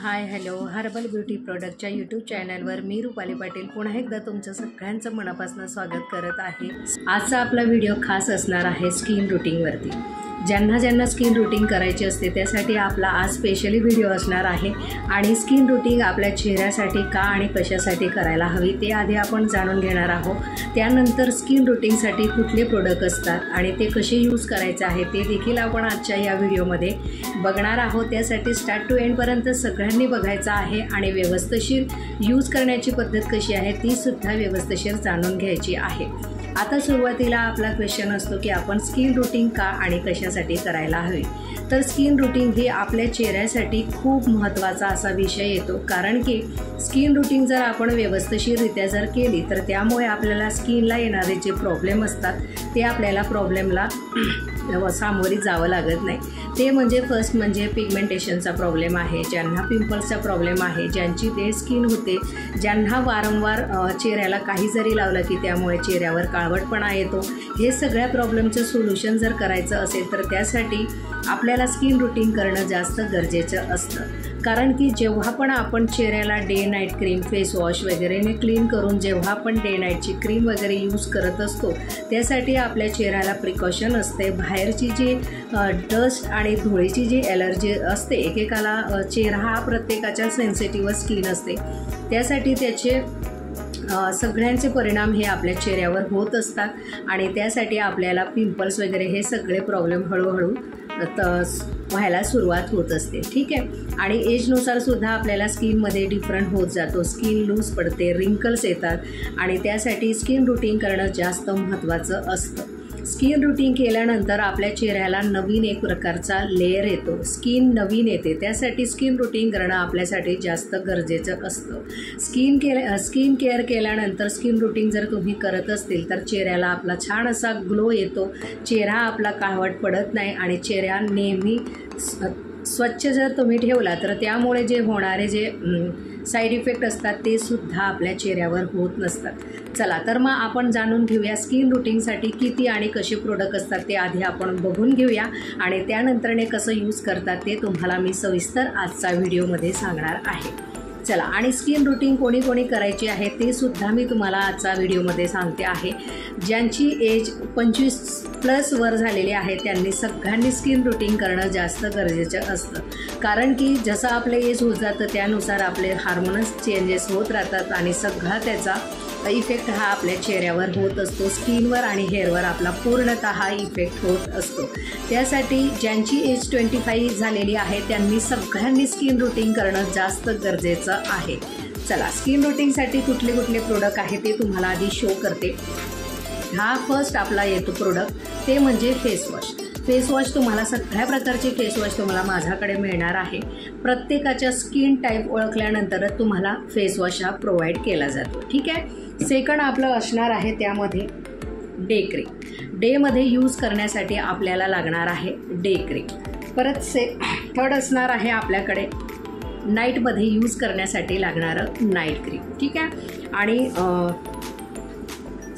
हाय hello herbal beauty प्रोडक्टच्या YouTube चॅनलवर मी रुपाली पाटील पुन्हा एकदा तुमचं सगळ्यांचं मनापासून स्वागत करत आहे। आजचा आपला व्हिडिओ खास असणार आहे स्किन रूटिंगवरती। ज्यांना स्किन रूटिंग करायची असते त्यासाठी आपला आज स्पेशली व्हिडिओ असणार आहे आणि स्किन रूटिंग आपल्या चेहऱ्यासाठी का आणि कशासाठी करायला हवी ते आधी आपण जाणून घेणार आहोत। त्यानंतर स्किन रूटिंगसाठी कुठले प्रोडक्ट असतात आणि ते कसे यूज करायचे आहे ते देखील आपण आजच्या या व्हिडिओमध्ये बघणार आहोत। त्यासाठी स्टार्ट टू एंड पर्यंत सगळ्यांनी बघायचं आहे आणि व्यवस्थित यूज करण्याची पद्धत कशी आहे ती सुद्धा व्यवस्थित जाणून घ्यायची आहे। आता सुरुवातीला आपला क्वेश्चन असतो की आपण स्किन रूटिंग का आणि कशासाठी करायला हवे। तर स्किन रूटिंग ही आपल्या चेहऱ्यासाठी खूप महत्त्वाचा असा विषय येतो, कारण की स्किन रूटिंग जर आपण व्यवस्थितरित्या जर केली तर त्यामुळे आपल्याला स्किनला येणारे जे प्रॉब्लेम असतात ते आपल्याला प्रॉब्लेमला सामोरे जावं लागत नाही। ते म्हणजे फर्स्ट म्हणजे पिगमेंटेशनचा प्रॉब्लेम आहे, ज्यांना पिंपल्सचा प्रॉब्लेम आहे, ज्यांची डेड स्किन होते, ज्यांना वारंवार चेहऱ्याला काही जरी लावलं की त्यामुळे चेहऱ्यावर काळवटपणा येतो, हे सगळ्या प्रॉब्लेमचं सोल्युशन जर करायचं असेल तर त्यासाठी आपल्याला स्किन रूटिंग करणं जास्त गरजेचं असतं। कारण की जेव्हा पण आपण चेहऱ्याला day night cream face wash वगैरेने क्लीन करून जेव्हा आपण डे नाईटची क्रीम वगैरे यूज करत असतो त्यासाठी आपल्या चेहऱ्याला प्रिकॉशन असते। बाहेरची जी डस्ट आणि धुळीची जी ॲलर्जी असते, एकेकाला चेहरा हा प्रत्येकाच्या सेन्सिटिव्ह स्किन असते, त्यासाठी त्याचे सगळ्यांचे परिणाम हे आपल्या चेहऱ्यावर होत असतात आणि त्यासाठी आपल्याला पिंपल्स वगैरे हे सगळे प्रॉब्लेम हळूहळू व्हायला सुरुवात होत असते। ठीक आहे, आणि एजनुसार सुद्धा आपल्याला स्किनमध्ये डिफरंट होत जातो, स्किन लूज पडते, रिंकल्स येतात आणि त्यासाठी स्किन रूटिंग करणं जास्त महत्त्वाचं असतं। स्किन रूटिंग केल्यानंतर आपल्या चेहऱ्याला नवीन एक प्रकारचा लेयर येतो, स्किन नवीन येते, त्यासाठी स्किन रूटिंग करणं आपल्यासाठी जास्त गरजेचं असतं। स्किन केअर केल्यानंतर स्किन रूटिंग जर तुम्ही करत असतील तर चेहऱ्याला आपला छान असा ग्लो येतो, चेहरा आपला काळवट पडत नाही आणि चेहरा नेहमी स्वच्छ जर तुम्ही ठेवला तर त्यामुळे जे होणारे जे साईड इफेक्ट असतात ते सुद्धा आपल्या चेहऱ्यावर होत नसतात। चला तर मग आपण जाणून घेऊया स्किन रूटिंगसाठी किती आणि कसे प्रोडक्ट असतात ते आधी आपण बघून घेऊया आणि त्यानंतरने कसं यूज करतात ते तुम्हाला मी सविस्तर आजचा व्हिडिओमध्ये सांगणार आहे। चला, आणि स्किन रूटिंग कोणी करायची आहे ते सुद्धा मी तुम्हाला आजचा व्हिडिओमध्ये सांगते आहे। ज्यांची एज 25+ वर झालेली आहे त्यांनी सगळ्यांनी स्किन रूटिंग करणं जास्त गरजेचं असतं, कारण की जसं आपलं एज होत जातं त्यानुसार आपले हार्मोन्स चेंजेस होत राहतात आणि सगळा त्याचा इफेक्ट हा आपल्या चेहऱ्यावर होत असतो, स्किनवर आणि हेअरवर आपला पूर्णतः इफेक्ट होत असतो। त्यासाठी ज्यांची एज 25 झालेली आहे त्यांनी सगळ्यांनी स्किन रूटिंग करणं जास्त गरजेचं आहे। चला, स्किन रूटिंगसाठी कुठले प्रोडक्ट आहे ते तुम्हाला आधी शो करते। हा फर्स्ट आपला येतो प्रोडक्ट ते म्हणजे फेस वॉश। फेस वॉश तुम्हाला सगळ्या प्रकारचे फेस वॉश तुम्हाला माझ्याकडे मिळणार आहे। प्रत्येकाच्या स्किन टाईप ओळखल्यानंतरच तुम्हाला फेस वॉश हा प्रोव्हाइड केला जातो। ठीक आहे, सेकंड आपलं असणार आहे त्यामध्ये डे क्रीम। डेमध्ये यूज करण्यासाठी आपल्याला लागणार आहे डे क्रीम। परत थर्ड असणार आहे आपल्याकडे नाईटमध्ये यूज करण्यासाठी लागणारं नाईट क्रीम। ठीक आहे, आणि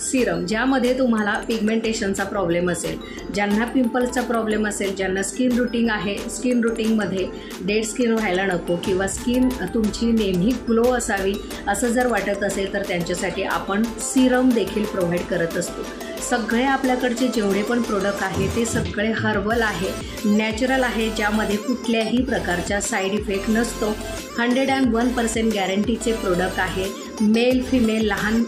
सिरम, ज्यामध्ये तुम्हाला पिगमेंटेशनचा प्रॉब्लेम असेल, ज्यांना पिंपल्सचा प्रॉब्लेम असेल, ज्यांना स्किन रूटिंग आहे, स्किन रूटिंगमध्ये डेड स्किन व्हायला नको किंवा स्किन तुमची नेहमी ग्लो असावी असं जर वाटत असेल तर त्यांच्यासाठी आपण सिरम देखील प्रोव्हाइड करत असतो। सगळे आपल्याकडचे जेवढे पण प्रोडक्ट आहे ते सगळे हर्बल आहे, नॅचरल आहे, ज्यामध्ये कुठल्याही प्रकारचा साईड इफेक्ट नसतो। 101% गॅरंटीचे प्रोडक्ट आहे। मेल फिमेल लहान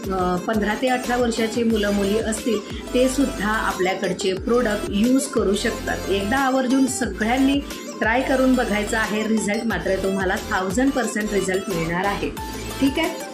15 ते 18 वर्षाची मुलं मुली असतील ते सुद्धा आपल्याकडचे प्रोडक्ट यूज करू शकतात। एकदा आवर्जून सगळ्यांनी ट्राय करून बघायचं आहे, रिझल्ट मात्र तुम्हाला 1000% रिझल्ट मिळणार आहे। ठीक आहे,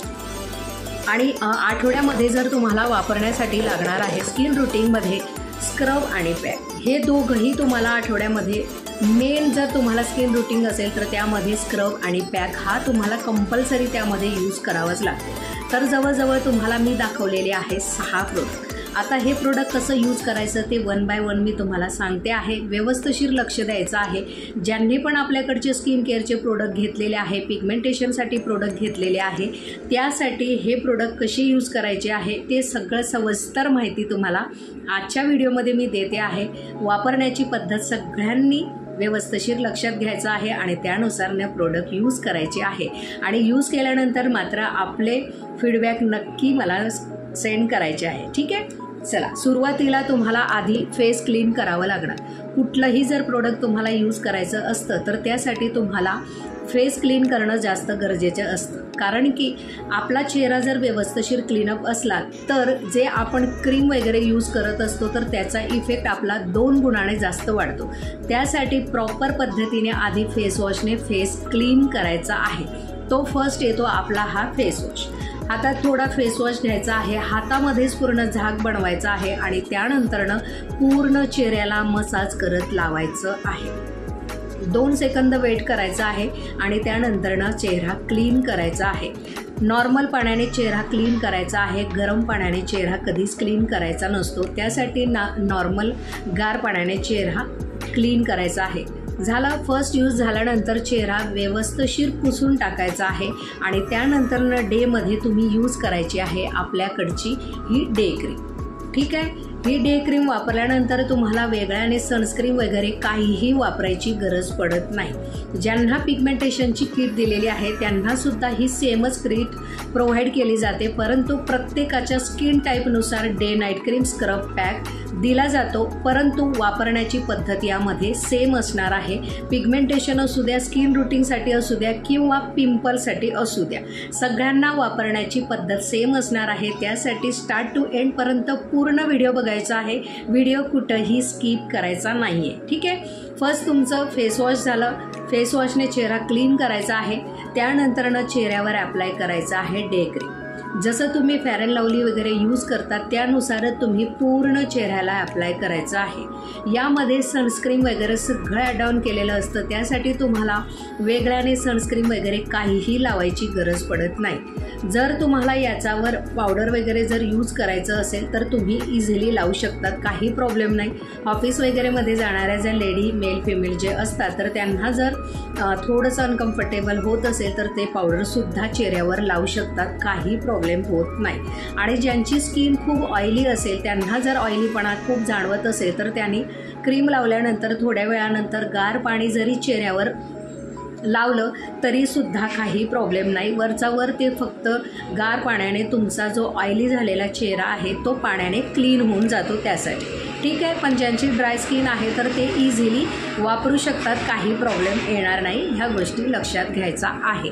आणि आठवड्यामध्ये जर तुम्हाला वापरण्यासाठी लागणार आहे स्किन रूटिंगमध्ये स्क्रब आणि पॅक, हे दोघंही तुम्हाला आठवड्यामध्ये मेन जर तुम्हाला स्किन रूटिंग असेल तर त्यामध्ये स्क्रब आणि पॅक हा तुम्हाला कंपल्सरी त्यामध्ये यूज करावाच लागतो। तर जवळजवळ तुम्हाला मी दाखवलेले आहे 6 प्रोडक्ट। आता हे प्रोडक्ट कसं यूज करायचं ते 1 बाय 1 मी तुम्हाला सांगते आहे। व्यवस्थित लक्ष द्यायचं आहे। ज्यांनी पण आपल्याकडचे स्किन केअरचे प्रोडक्ट घेतलेले आहे, पिगमेंटेशनसाठी प्रोडक्ट घेतलेले आहे, त्यासाठी हे प्रोडक्ट कसे यूज करायचे आहे ते सगळं सविस्तर माहिती तुम्हाला आजच्या व्हिडिओमध्ये मी देते आहे। वापरण्याची पद्धत सगळ्यांनी व्यवस्थित लक्षात घ्यायचं आहे आणि त्यानुसार प्रोडक्ट यूज करायचे आहे आणि यूज केल्यानंतर मात्र आपले फीडबॅक नक्की मला सेंड करायचे आहे. ठीक आहे. चला, सुरुवातीला तुम्हाला आधी फेस क्लीन करावं लागणार. कुठलंही जर प्रोडक्ट तुम्हाला यूज करायचं असतं तर त्यासाठी तुम्हाला फेस क्लीन करणं जास्त गरजेचं असतं. कारण की आपला चेहरा जर व्यवस्थित क्लीनअप असला तर जे आपण क्रीम वगैरे यूज करत असतो तर त्याचा इफेक्ट आपला 2 गुणाने जास्त वाढतो. त्यासाठी प्रॉपर पद्धतीने आधी फेस वॉशने फेस क्लीन करायचा आहे. तो फर्स्ट येतो आपला हा फेस वॉश. हातात थोडा फेस वॉश घ्यायचा आहे, हातामध्येच पूर्ण झाक बनवायचा आहे आणि त्यानंतरनं पूर्ण चेहऱ्याला मसाज करत लावायचं आहे. 2 सेकंद वेट करायचा आहे आणि त्यानंतरनं चेहरा क्लीन करायचा आहे. नॉर्मल पाण्याने चेहरा क्लीन करायचा आहे. गरम पाण्याने चेहरा कधीच क्लीन करायचा नसतो. त्यासाठी नॉर्मल गार पाण्याने चेहरा क्लीन करायचा आहे. झाला, फर्स्ट यूज झाल्यानंतर चेहरा व्यवस्थित पुसून टाकायचा आहे आणि त्यानंतरनं डेमध्ये तुम्ही यूज करायची आहे आपल्याकडची ही डे क्रीम. ठीक आहे. ही डे क्रीम वापरल्यानंतर तुम्हाला वेगळ्याने सनस्क्रीन वगैरे काहीही वापरायची गरज पडत नाही. ज्यांना पिगमेंटेशनची किट दिलेली आहे त्यांनासुद्धा ही सेमच किट प्रोव्हाइड केली जाते, परंतु प्रत्येकाच्या स्किन टाईपनुसार day night cream scrub pack दिला जातो, परंतु वापरण्याची पद्धत यामध्ये सेम असणार आहे. पिगमेंटेशन असू द्या, स्किन रुटीनसाठी असू द्या किंवा पिंपलसाठी असू द्या, सगळ्यांना वापरण्याची पद्धत सेम असणार आहे. त्यासाठी स्टार्ट टू एंडपर्यंत पूर्ण व्हिडिओ बघायचा आहे. व्हिडिओ कुठंही स्किप करायचा नाही आहे. ठीक आहे. फर्स्ट तुमचं फेस वॉश झालं. फेस वॉशने चेहरा क्लीन करायचा आहे. त्यानंतरनं चेहऱ्यावर अप्लाय करायचं आहे डे क्रीम. जसं तुम्ही फेअर अँड लवली वगैरे यूज करतात त्यानुसारच तुम्ही पूर्ण चेहऱ्याला अप्लाय करायचं आहे. यामध्ये सनस्क्रीन वगैरे सगळं ॲड ऑन केलेलं असतं. त्यासाठी तुम्हाला वेगळ्याने सनस्क्रीन वगैरे काहीही लावायची गरज पडत नाही. जर तुम्हाला याच्यावर पावडर वगैरे जर यूज करायचं असेल तर तुम्ही इझिली लावू शकतात, काही प्रॉब्लेम नाही. ऑफिस वगैरेमध्ये जाणाऱ्या ज्या लेडी मेल फिमेल जे असतात तर त्यांना जर थोडंसं अनकम्फर्टेबल होत असेल तर ते पावडरसुद्धा चेहऱ्यावर लावू शकतात, काही प्रॉब्लेम होत नाही. आणि ज्यांची स्किन खूप ऑइली असेल त्यांना जर ऑइलीपणा खूप जाणवत असेल तर त्यांनी क्रीम लावल्यानंतर थोड्या वेळानंतर गार पाणी जरी चेहऱ्यावर लावलं तरीसुद्धा काही प्रॉब्लेम नाही. वरचा वर ते फक्त गार पाण्याने तुमचा जो ऑइली झालेला चेहरा आहे तो पाण्याने क्लीन होऊन जातो त्यासाठी. ठीक आहे. पण ज्यांची ड्राय स्किन आहे तर ते इझिली वापरू शकतात, काही प्रॉब्लेम येणार नाही. ह्या गोष्टी लक्षात घ्यायचा आहे.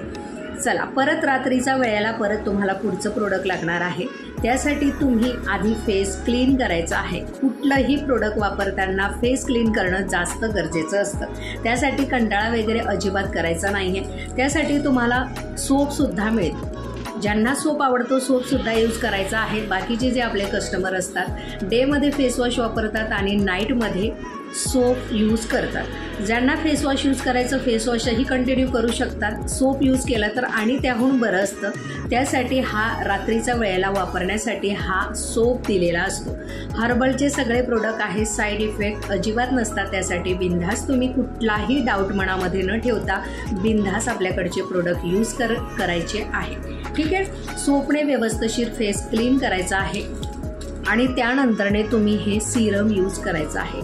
चला, परत रात्रीच्या वेळेला परत तुम्हाला पुढचं प्रोडक्ट लागणार आहे. त्यासाठी तुम्ही आधी फेस क्लीन करायचं आहे. कुठलंही प्रोडक्ट वापरताना फेस क्लीन करणं जास्त गरजेचं असतं. त्यासाठी कंटाळा वगैरे अजिबात करायचा नाही आहे. त्यासाठी तुम्हाला सोपसुद्धा मिळतो. ज्यांना सोप आवडतो सोपसुद्धा यूज करायचा आहे. बाकीचे जे आपले कस्टमर असतात डेमध्ये फेस वॉश वापरतात आणि नाईटमध्ये सोप यूज करतात. ज्यांना फेस वॉश यूज करायचं फेस वॉशही कंटिन्यू करू शकतात. सोप यूज केला तर आणि त्याहून बरं असतं. त्यासाठी हा रात्रीच्या वेळेला वापरण्यासाठी हा सोप दिलेला असतो. हर्बलचे सगळे प्रोडक्ट आहे, साईड इफेक्ट अजिबात नसतात. त्यासाठी बिनधास्त तुम्ही कुठलाही डाऊट मनामध्ये न ठेवता बिनधास्त आपल्याकडचे प्रोडक्ट यूज करायचे आहे. ठीक आहे. सोपने व्यवस्थित फेस क्लीन करायचा आहे आणि त्यानंतरने तुम्ही हे सिरम यूज करायचं आहे.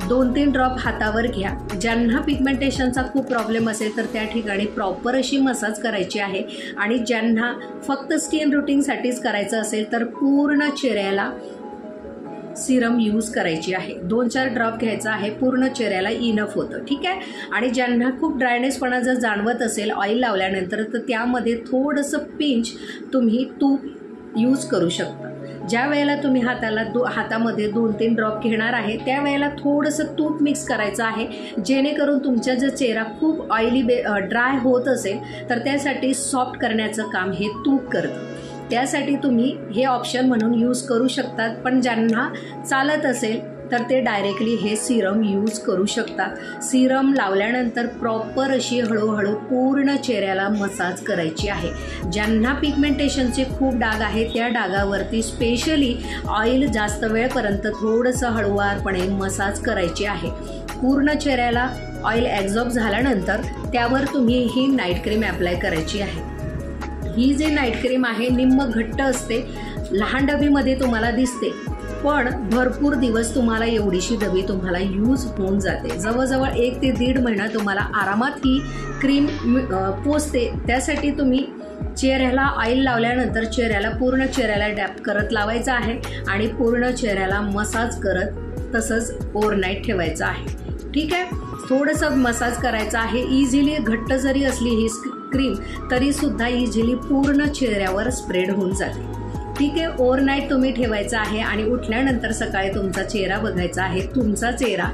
2-3 ड्रॉप हातावर घ्या. ज्यांना पिगमेंटेशनचा खूप प्रॉब्लेम असेल तर त्या ठिकाणी प्रॉपर अशी मसाज करायची आहे आणि ज्यांना फक्त स्किन रुटीनसाठीच करायचं असेल तर पूर्ण चेहऱ्याला सिरम यूज करायची आहे. 2-4 ड्रॉप घ्यायचा आहे. पूर्ण चेहऱ्याला इनफ होतं. ठीक आहे. आणि ज्यांना खूप ड्रायनेसपणा जर जाणवत असेल ऑइल लावल्यानंतर तर त्यामध्ये थोडंसं पिंच तुम्ही तूप यूज करू शकता. ज्या वेळेला तुम्ही हातामध्ये 2-3 ड्रॉप घेणार आहे त्यावेळेला थोडंसं तूप मिक्स करायचं आहे, जेणेकरून तुमचा जर चेहरा खूप ऑइली ड्राय होत असेल तर त्यासाठी सॉफ्ट करण्याचं काम हे तूप करतं. त्यासाठी तुम्ही हे ऑप्शन म्हणून यूज करू शकतात. पण ज्यांना चालत असेल तर ते डायरेक्टली हे सिरम यूज करू शकतात. सिरम लावल्यानंतर प्रॉपर अशी हळूहळू पूर्ण चेहऱ्याला मसाज करायची आहे. ज्यांना पिगमेंटेशनचे खूप डाग आहे त्या डागावरती स्पेशली ऑइल जास्त वेळपर्यंत थोडंसं हळूवारपणे मसाज करायची आहे. पूर्ण चेहऱ्याला ऑइल ॲब्झॉर्ब झाल्यानंतर त्यावर तुम्ही ही नाईट क्रीम अप्लाय करायची आहे. ही जी नाईट क्रीम आहे निम्म घट्ट असते, लहान डबीमध्ये तुम्हाला दिसते. पण भरपूर दिवस तुम्हाला एवढीशी डबी तुम्हाला यूज होऊन जाते. जवळजवळ 1 ते 1.5 महिना तुम्हाला आरामात ही क्रीम पोचते. त्यासाठी तुम्ही चेहऱ्याला ऑइल लावल्यानंतर पूर्ण चेहऱ्याला डॅप करत लावायचं आहे आणि पूर्ण चेहऱ्याला मसाज करत तसंच ओव्हरनाईट ठेवायचं आहे. ठीक आहे, थोडंसं मसाज करायचं आहे. इझिली घट्ट जरी असली ही क्रीम तरीसुद्धा इझिली पूर्ण चेहऱ्यावर स्प्रेड होऊन जाते. ठीक आहे, ओव्हरनाईट तुम्ही ठेवायचं आहे आणि उठल्यानंतर सकाळी तुमचा चेहरा बघायचा आहे. तुमचा चेहरा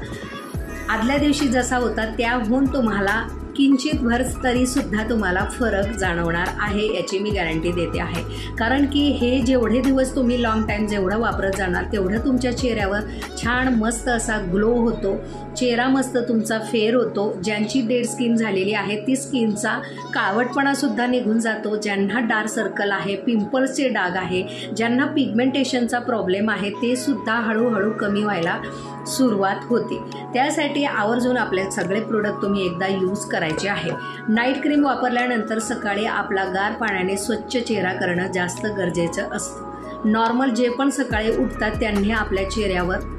आदल्या दिवशी जसा होता त्याहून तुम्हाला किंचित भर तरीसुद्धा तुम्हाला फरक जाणवणार आहे, याची मी गॅरंटी देते आहे. कारण की हे जेवढे दिवस तुम्ही लॉंग टाईम जेवढं वापरत जाणार तेवढं तुमच्या चेहऱ्यावर छान मस्त असा ग्लो होतो. चेहरा मस्त तुमचा फेअर होतो. ज्यांची डेड स्किन झालेली आहे ती स्किनचा काळवटपणासुद्धा निघून जातो. ज्यांना डार्क सर्कल आहे, पिंपल्सचे डाग आहे, ज्यांना पिगमेंटेशनचा प्रॉब्लेम आहे ते सुद्धा हळूहळू कमी व्हायला सुरुवात होते. त्यासाठी आवर्जून आपले सगळे प्रोडक्ट तुम्ही एकदा यूज करायचे आहे. नाईट क्रीम वापरल्यानंतर सकाळी आपला गार पाण्याने स्वच्छ चेहरा करणं जास्त गरजेचं असतं. नॉर्मल जे पण सकाळी उठतात त्यांनी आपल्या चेहऱ्यावर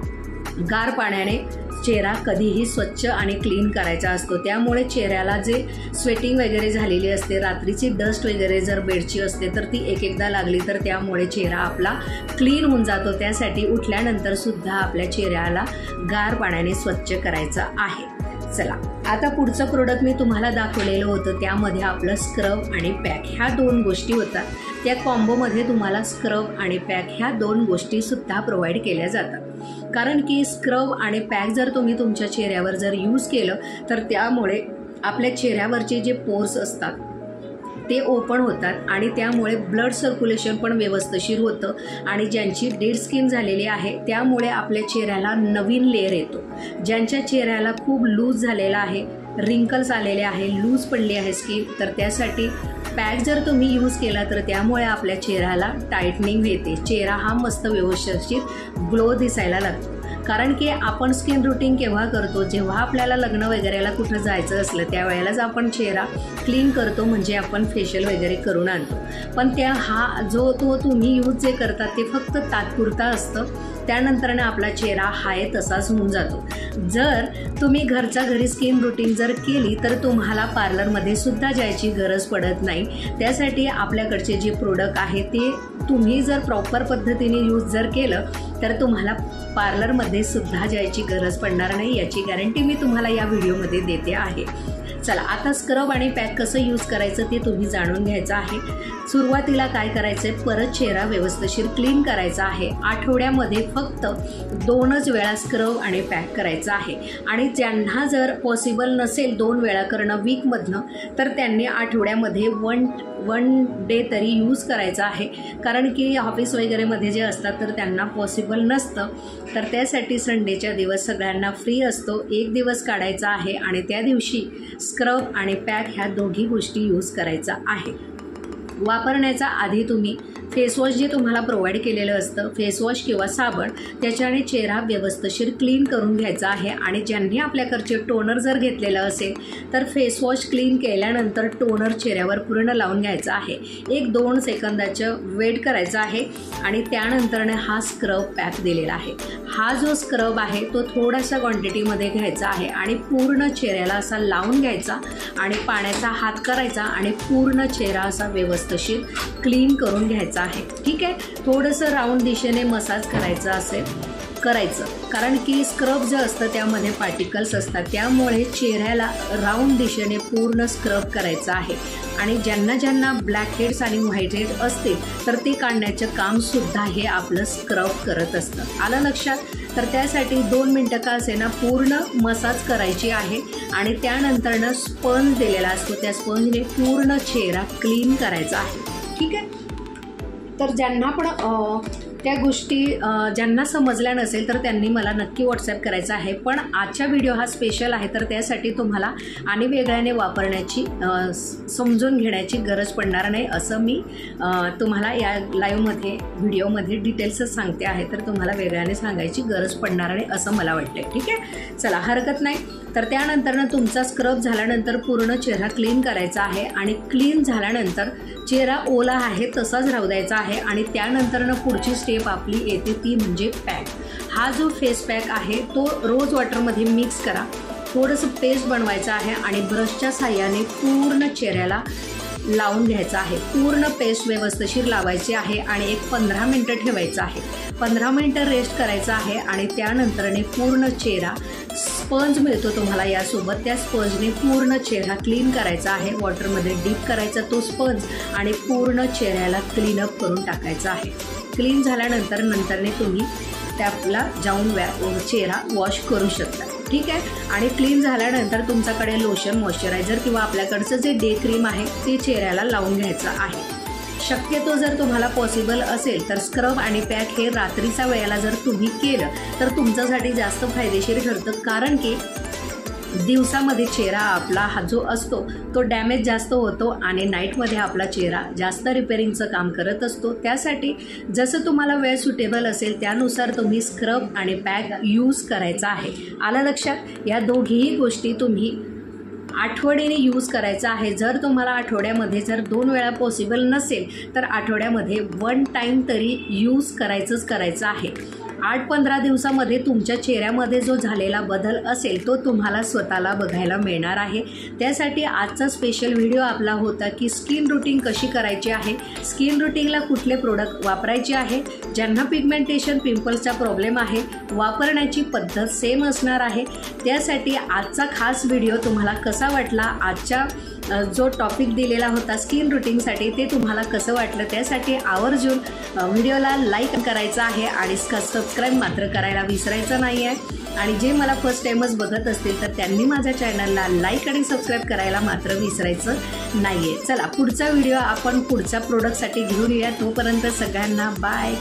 गार पाण्याने चेहरा कधीही स्वच्छ आणि क्लीन करायचा असतो. त्यामुळे चेहऱ्याला जे स्वेटिंग वगैरे झालेली असते, रात्रीची डस्ट वगैरे जर बेडची असते तर ती एकदा लागली तर त्यामुळे चेहरा आपला क्लीन होऊन जातो. त्यासाठी उठल्यानंतर सुद्धा आपल्या चेहऱ्याला गार पाण्याने स्वच्छ करायचं आहे. चला, आता पुढचं प्रोडक्ट मी तुम्हाला दाखवलेलं होतं त्यामध्ये आपलं स्क्रब आणि पॅक ह्या 2 गोष्टी होतात. त्या कॉम्बोमध्ये तुम्हाला स्क्रब आणि पॅक ह्या 2 गोष्टीसुद्धा प्रोव्हाइड केल्या जातात. कारण की स्क्रब आणि पॅक जर तुम्ही तुमच्या चेहऱ्यावर जर यूज केलं तर त्यामुळे आपल्या चेहऱ्यावरचे जे पोर्स असतात ते ओपन होतात आणि त्यामुळे ब्लड सर्क्युलेशन पण व्यवस्थित होतं. आणि ज्यांची डेड स्किन झालेली आहे त्यामुळे आपल्या चेहऱ्याला नवीन लेअर येतो. ज्यांच्या चेहऱ्याला खूप लूज झालेला आहे, रिंकल्स आलेले आहे, लूज पडली आहे स्किन, तर त्यासाठी पॅक जर तुम्ही यूज केला तर त्यामुळे आपल्या चेहऱ्याला टाईटनिंग येते. चेहरा हा मस्त व्यवस्थित ग्लो दिसायला लागतो. कारण की आपण स्किन रुटीन केव्हा करतो, जेव्हा आपल्याला लग्न वगैरेला कुठं जायचं असलं त्यावेळेलाच आपण चेहरा क्लीन करतो, म्हणजे आपण फेशियल वगैरे करून आणतो. पण तुम्ही यूज जे करता ते फक्त तात्पुरता असतं. त्यानंतरनं आपला चेहरा हाय तसाच होऊन जातो. जर तुम्ही घरच्या घरी स्किन रुटीन जर केली तर तुम्हाला पार्लरमध्ये सुद्धा जायची गरज पडत नाही. त्यासाठी आपल्याकडचे जे प्रोडक्ट आहे ते तुम्ही जर प्रॉपर पद्धतीने यूज जर केलं तर तुम्हाला पार्लरमध्ये सुद्धा जायची गरज पडणार नाही, याची गॅरंटी मी तुम्हाला या व्हिडिओमध्ये देते आहे. चला, आता स्क्रब आणि पॅक कसं यूज करायचं ते तुम्ही जाणून घ्यायचं आहे. सुरुवातीला काय करायचं आहे, परत चेहरा व्यवस्थित क्लीन करायचा आहे. आठवड्यामध्ये फक्त 2च वेळा स्क्रब आणि पॅक करायचं आहे. आणि ज्यांना जर पॉसिबल नसेल 2 वेळा करणं वीकमधनं तर त्यांनी आठवड्यामध्ये वन डे तरी यूज करायचा आहे. कारण की ऑफिस वगैरेमध्ये जे असतात तर त्यांना पॉसिबल नसतं, तर त्यासाठी संडेच्या दिवस सगळ्यांना फ्री असतो. 1 दिवस काढायचा आहे आणि त्या दिवशी स्क्रब आणि पॅक ह्या दोघी गोष्टी यूज करायचा आहे. वापरण्याचा आधी तुम्ही फेसवॉश जे तुम्हाला प्रोव्हाइड केलेलं असतं, फेसवॉश किंवा साबण, त्याच्याने चेहरा व्यवस्थित क्लीन करून घ्यायचा आहे. आणि ज्यांनी आपल्याकडचे टोनर जर घेतलेलं असेल तर फेसवॉश क्लीन केल्यानंतर टोनर चेहऱ्यावर पूर्ण लावून घ्यायचा आहे. 1-2 सेकंदाचं वेट करायचं आहे आणि त्यानंतरने हा स्क्रब पॅक दिलेला आहे. हा जो स्क्रब आहे तो थोडासा क्वांटिटीमध्ये घ्यायचा आहे आणि पूर्ण चेहऱ्याला असा लावून घ्यायचा आणि पाण्याचा हात करायचा आणि पूर्ण चेहरा असा व्यवस्थित क्लीन करून घ्यायचा आहे. ठीक आहे, थोडंसं राऊंड दिशेने मसाज करायचं कारण की स्क्रब जे असतं त्यामध्ये पार्टिकल्स असतात, त्यामुळे चेहऱ्याला राऊंड दिशेने पूर्ण स्क्रब करायचं आहे. आणि ज्यांना ब्लॅक हेड्स आणि व्हाईट हेड असतील तर ते काढण्याचं कामसुद्धा हे आपलं स्क्रब करत असतं. आलं लक्षात? तर त्यासाठी 2 मिनटं का असेना पूर्ण मसाज करायची आहे आणि त्यानंतरनं स्पंज दिलेला असतो, त्या स्पंजने पूर्ण चेहरा क्लीन करायचा आहे. ठीक आहे, तर ज्यांना पण त्या गोष्टी ज्यांना समजल्या नसेल तर त्यांनी मला नक्की व्हॉट्सॲप करायचं आहे. पण आजचा व्हिडिओ हा स्पेशल आहे तर त्यासाठी तुम्हाला आणि वेगळ्याने वापरण्याची समजून घेण्याची गरज पडणार नाही, असं मी तुम्हाला या लाईव्हमध्ये व्हिडिओमध्ये डिटेल्सच सांगते आहे. तर तुम्हाला वेगळ्याने सांगायची गरज पडणार नाही असं मला वाटतं. ठीक आहे, चला हरकत नाही. तर त्यानंतरनं तुमचा स्क्रब झाल्यानंतर पूर्ण चेहरा क्लीन करायचा आहे आणि क्लीन झाल्यानंतर चेहरा ओला आहे तसाच राहू द्यायचा आहे आणि त्यानंतरनं पुढची स्टेप आपली येते ती म्हणजे पॅक। हा जो फेस पॅक आहे तो रोज वॉटरमध्ये मिक्स करा, थोडंसं पेस्ट बनवायचं आहे आणि ब्रशच्या साहाय्याने पूर्ण चेहऱ्याला लावून घ्यायचं आहे। पूर्ण पेस्ट व्यवस्थित लावायची आहे आणि एक 15 मिनटं ठेवायचं आहे। 15 मिनटं रेस्ट करायचं आहे आणि त्यानंतरने पूर्ण चेहरा स्पंज मिळतो तुम्हाला यासोबत, त्या स्पंजने पूर्ण चेहरा क्लीन करायचा आहे। वॉटरमध्ये डीप करायचा तो स्पंज आणि पूर्ण चेहऱ्याला क्लीनअप करून टाकायचा आहे। क्लीन झाल्यानंतर तुम्ही त्याला जाऊन चेहरा वॉश करू शकता, ठीक आहे। आणि क्लीन झाल्यानंतर तुमच्याकडे लोशन, मॉइश्चरायझर किंवा आपल्याकडचं जे डे क्रीम आहे ते चेहऱ्याला लावून घ्यायचं आहे। शक्यतो जर तुम्हाला पॉसिबल असेल तर स्क्रब आणि पॅक हे रात्रीच्या वेळेला जर तुम्ही केलं तर तुमच्यासाठी जास्त फायदेशीर ठरतं, कारण की दिवसामध्ये चेहरा आपला हा जो असतो तो डॅमेज जास्त होतो आणि नाईटमध्ये आपला चेहरा जास्त रिपेअरिंगचं काम करत असतो। त्यासाठी जसं तुम्हाला वेळ सुटेबल असेल त्यानुसार तुम्ही स्क्रब आणि पॅक यूज करायचा आहे। आलं लक्षात? या दोघीही गोष्टी तुम्ही आठवड्याने यूज करायचा आहे। जर तुम्हाला आठवड्यामध्ये जर 2 वेळा पॉसिबल नसेल तर आठवड्यामध्ये 1 टाईम तरी यूज करायचं आहे। 8-15 दिवसामध्ये तुमच्या चेहऱ्यामध्ये जो झालेला बदल असेल तो तुम्हाला स्वतःला बघायला मिळणार आहे। त्यासाठी आजचा स्पेशल व्हिडिओ आपला होता की स्किन रूटीन कशी करायची आहे, स्किन रूटीनला कुठले प्रोडक्ट वापरायचे आहे, ज्यांना पिगमेंटेशन, पिंपल्सचा प्रॉब्लेम आहे वापरण्याची पद्धत सेम असणार आहे। त्यासाठी आजचा खास व्हिडिओ तुम्हाला कसा वाटला, आजच्या जो टॉपिक दिलेला होता स्किन रूटीनसाठी ते तुम्हाला कसं वाटलं, त्यासाठी आवर्जून व्हिडिओला लाईक करायचं आहे आणि सबस्क्राईब मात्र करायला विसरायचं नाही आहे। आणि जे मला फर्स्ट टाईमच बघत असतील तर त्यांनी माझ्या चॅनलला लाईक आणि सबस्क्राईब करायला मात्र विसरायचं नाही आहे। चला पुढचा व्हिडिओ आपण पुढच्या प्रोडक्टसाठी घेऊन येऊया। तोपर्यंत सगळ्यांना बाय।